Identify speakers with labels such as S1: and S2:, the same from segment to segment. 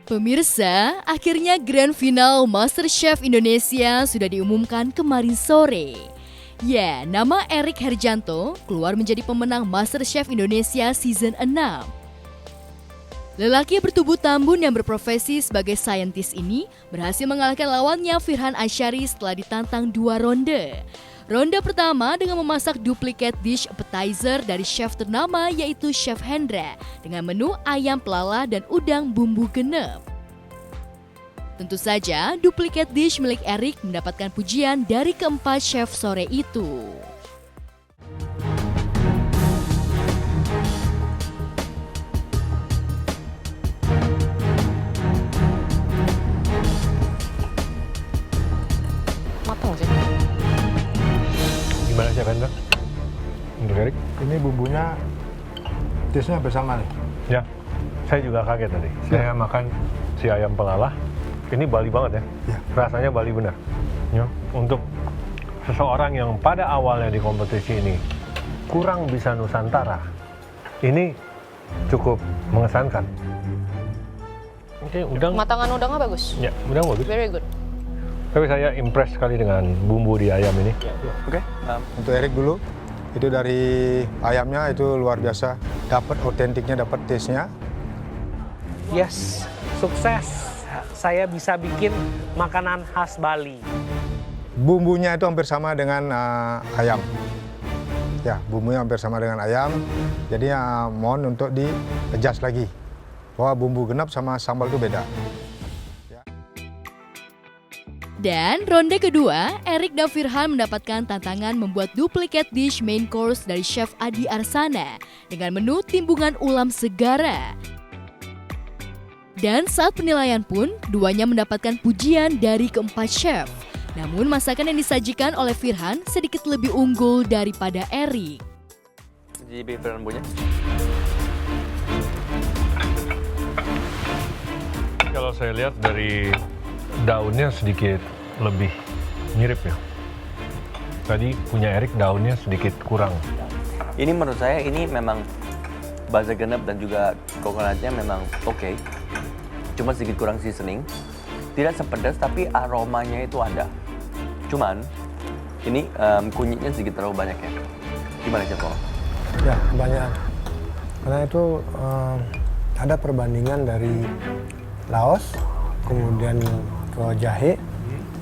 S1: Pemirsa, akhirnya grand final MasterChef Indonesia sudah diumumkan kemarin sore. Ya, nama Erik Herjanto keluar menjadi pemenang MasterChef Indonesia Season 6. Lelaki bertubuh tambun yang berprofesi sebagai saintis ini berhasil mengalahkan lawannya Firhan Ansyari setelah ditantang 2 ronde. Ronde pertama dengan memasak duplicate dish appetizer dari chef ternama yaitu Chef Hendra dengan menu ayam pelala dan udang bumbu genep. Tentu saja, duplicate dish milik Erik mendapatkan pujian dari keempat chef sore itu.
S2: Matang sih.
S3: Gimana Chef Hendra? Untuk Erik?
S4: Ini bumbunya, taste-nya hampir sama nih.
S3: Ya, saya juga kaget tadi. Saya makan si ayam pelala. Ini Bali banget ya.
S4: Ya.
S3: Rasanya Bali benar. Ya, untuk seseorang yang pada awalnya di kompetisi ini kurang bisa Nusantara, ini cukup mengesankan. Oke, udang.
S2: Matangan udangnya bagus.
S3: Ya, udang bagus.
S2: Very good.
S3: Tapi saya impress sekali dengan bumbu di ayam ini.
S4: Oke. Untuk Erik dulu, itu dari ayamnya itu luar biasa. Dapat otentiknya, dapat taste-nya.
S5: Yes, sukses. Saya bisa bikin makanan khas Bali.
S4: Bumbunya itu hampir sama dengan ayam. Ya, bumbunya hampir sama dengan ayam. Jadi mohon untuk di-adjust lagi. Bahwa bumbu genap sama sambal itu beda.
S1: Dan ronde kedua, Erik dan Firhan mendapatkan tantangan membuat duplicate dish main course dari Chef Adi Arsana dengan menu timbungan ulam segara. Dan saat penilaian pun, duanya mendapatkan pujian dari keempat chef. Namun masakan yang disajikan oleh Firhan sedikit lebih unggul daripada Erik.
S6: Cicipi Firhan punya.
S3: Kalau saya lihat dari daunnya sedikit lebih mirip ya. Tadi punya Erik daunnya sedikit kurang.
S6: Ini menurut saya ini memang basa genep dan juga coconutnya memang oke. Cuma sedikit kurang seasoning. Tidak sepedas tapi aromanya itu ada. Cuman ini kunyitnya sedikit terlalu banyak ya. Gimana Chef Paul?
S7: Ya, banyak. Karena itu ada perbandingan dari Laos, kemudian ke jahe,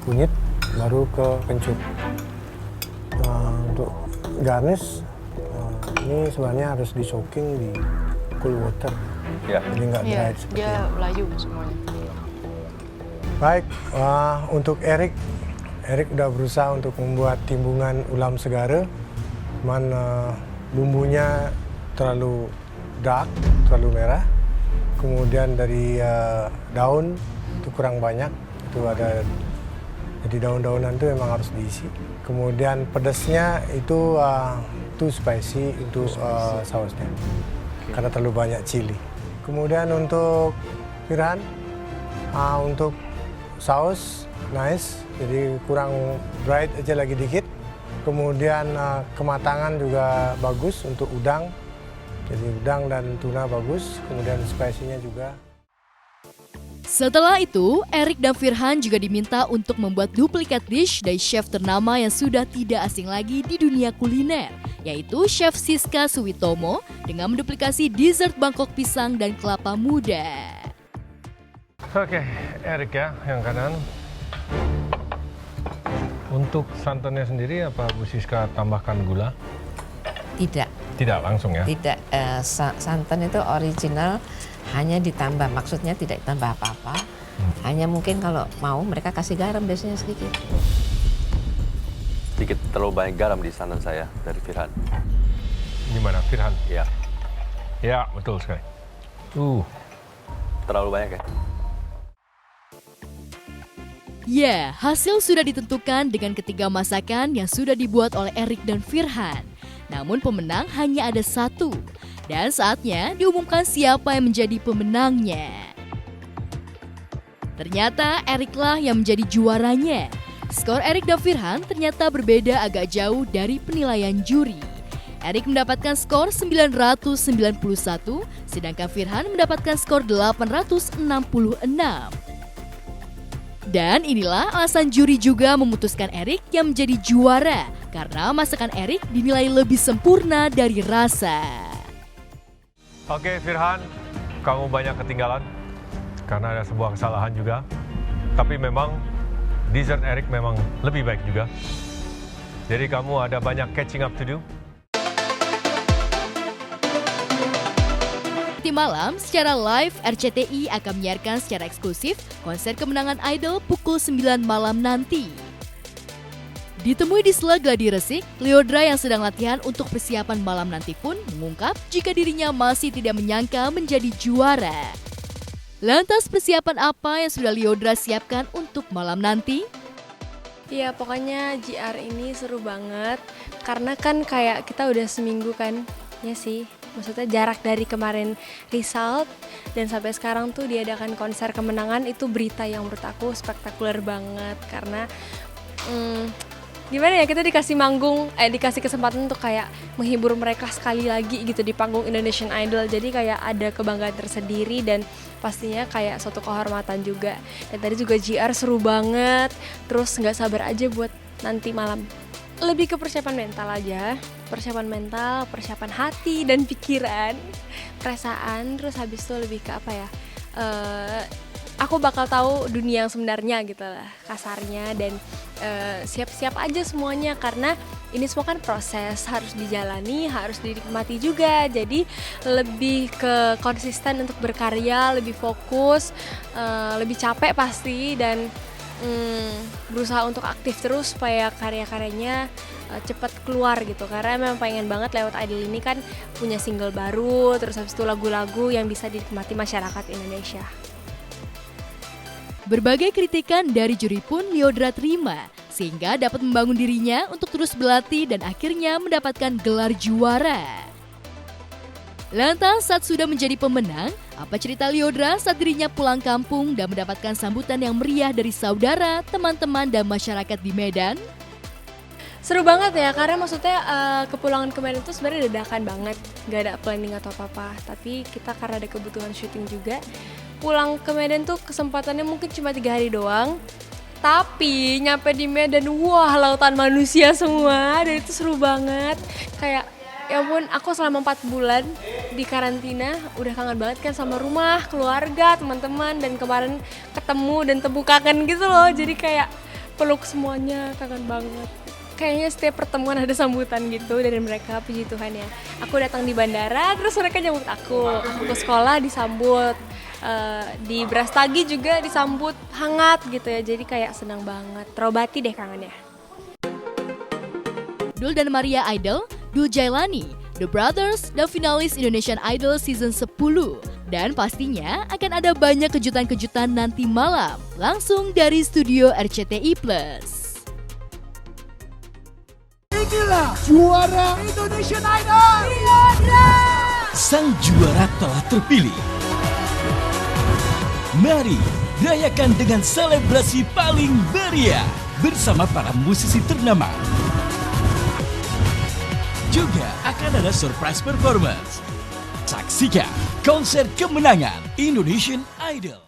S7: kunyit, baru ke kencur. Untuk garnish, ini sebenarnya harus di soaking di cool water.
S6: Ya.
S7: Jadi nggak
S2: Iya,
S7: dry seperti
S2: dia
S7: ini.
S2: layu semuanya.
S7: Baik, untuk Erik udah berusaha untuk membuat timbungan ulam segara. Cuman bumbunya terlalu dark, terlalu merah. Kemudian dari daun itu kurang banyak. Itu ada, jadi daun-daunan itu memang harus diisi. Kemudian pedasnya itu too spicy untuk sausnya. Karena terlalu banyak chili. Kemudian untuk Firhan, untuk saus nice, jadi kurang bright aja lagi dikit. Kemudian kematangan juga bagus untuk udang, jadi udang dan tuna bagus. Kemudian spicy-nya juga.
S1: Setelah itu, Erik dan Firhan juga diminta untuk membuat duplicate dish dari chef ternama yang sudah tidak asing lagi di dunia kuliner, yaitu Chef Siska Suwitomo dengan menduplikasi dessert Bangkok pisang dan kelapa muda.
S3: Oke, Erik ya, yang kanan. Untuk santannya sendiri apa Bu Siska tambahkan gula?
S8: Tidak,
S3: Tidak langsung ya?
S8: tidak. Santan itu original, hanya ditambah. Maksudnya tidak ditambah apa-apa. Hanya mungkin kalau mau mereka kasih garam biasanya sedikit.
S6: Sedikit terlalu banyak garam di santan saya dari Firhan.
S3: Gimana, Firhan?
S6: Ya,
S3: Ya, betul sekali.
S6: terlalu banyak ya.
S1: Ya, hasil sudah ditentukan dengan ketiga masakan yang sudah dibuat oleh Erik dan Firhan. Namun pemenang hanya ada satu. Dan saatnya diumumkan siapa yang menjadi pemenangnya. Ternyata Eriklah yang menjadi juaranya. Skor Erik dan Firhan ternyata berbeda agak jauh dari penilaian juri. Erik mendapatkan skor 991, sedangkan Firhan mendapatkan skor 866. Dan inilah alasan juri juga memutuskan Erik yang menjadi juara, karena masakan Erik dinilai lebih sempurna dari rasa.
S3: Oke Firhan, kamu banyak ketinggalan karena ada sebuah kesalahan juga. Tapi memang dessert Erik memang lebih baik juga. Jadi kamu ada banyak catching up to do.
S1: Nanti malam, secara live, RCTI akan menyiarkan secara eksklusif konser kemenangan Idol pukul 9 malam nanti. Ditemui di sela gladi resik, Lyodra yang sedang latihan untuk persiapan malam nanti pun mengungkap jika dirinya masih tidak menyangka menjadi juara. Lantas persiapan apa yang sudah Lyodra siapkan untuk malam nanti?
S9: Ya pokoknya JR ini seru banget, karena kan kayak kita udah seminggu kan, ya sih. Maksudnya jarak dari kemarin result dan sampai sekarang tuh diadakan konser kemenangan, itu berita yang menurut aku spektakuler banget. Karena gimana ya, kita dikasih dikasih kesempatan untuk kayak menghibur mereka sekali lagi gitu di panggung Indonesian Idol. Jadi kayak ada kebanggaan tersendiri dan pastinya kayak suatu kehormatan juga. Dan tadi juga JR seru banget, terus nggak sabar aja buat nanti malam. Lebih ke persiapan mental aja, persiapan mental, persiapan hati dan pikiran, perasaan, terus habis itu lebih ke apa ya, aku bakal tahu dunia yang sebenarnya gitu lah kasarnya, dan siap-siap aja semuanya karena ini semua kan proses, harus dijalani, harus dinikmati juga. Jadi lebih ke konsisten untuk berkarya, lebih fokus, lebih capek pasti, dan berusaha untuk aktif terus supaya karya-karyanya cepat keluar gitu, karena memang pengen banget lewat Idol ini kan punya single baru, terus habis itu lagu-lagu yang bisa dinikmati masyarakat Indonesia.
S1: Berbagai kritikan dari juri pun Lyodra terima, sehingga dapat membangun dirinya untuk terus berlatih dan akhirnya mendapatkan gelar juara. Lantas saat sudah menjadi pemenang, apa cerita Lyodra saat dirinya pulang kampung dan mendapatkan sambutan yang meriah dari saudara, teman-teman, dan masyarakat di Medan?
S9: Seru banget ya, karena maksudnya kepulangan ke Medan itu sebenarnya dadakan banget, gak ada planning atau apa-apa. Tapi kita karena ada kebutuhan syuting juga, pulang ke Medan tuh kesempatannya mungkin cuma 3 hari doang. Tapi nyampe di Medan, wah lautan manusia semua, dan itu seru banget. Kayak ya ampun, aku selama 4 bulan di karantina udah kangen banget kan sama rumah, keluarga, teman-teman, dan kemarin ketemu dan tepuk kangen gitu loh. Jadi kayak peluk semuanya, kangen banget. Kayaknya setiap pertemuan ada sambutan gitu dari mereka, puji Tuhan ya. Aku datang di bandara, terus mereka jemput aku ke sekolah disambut. Di Brastagi juga disambut hangat gitu ya, jadi kayak senang banget, terobati deh kangennya.
S1: Dul dan Maria Idol, Dul Jailani, The Brothers, dan finalis Indonesian Idol Season 10. Dan pastinya akan ada banyak kejutan-kejutan nanti malam, langsung dari studio RCTI+.
S10: Inilah juara Indonesian Idol, Lyodra! Sang juara telah terpilih. Mari rayakan dengan selebrasi paling meriah bersama para musisi ternama. Juga akan ada surprise performance. Saksikan konser kemenangan Indonesian Idol.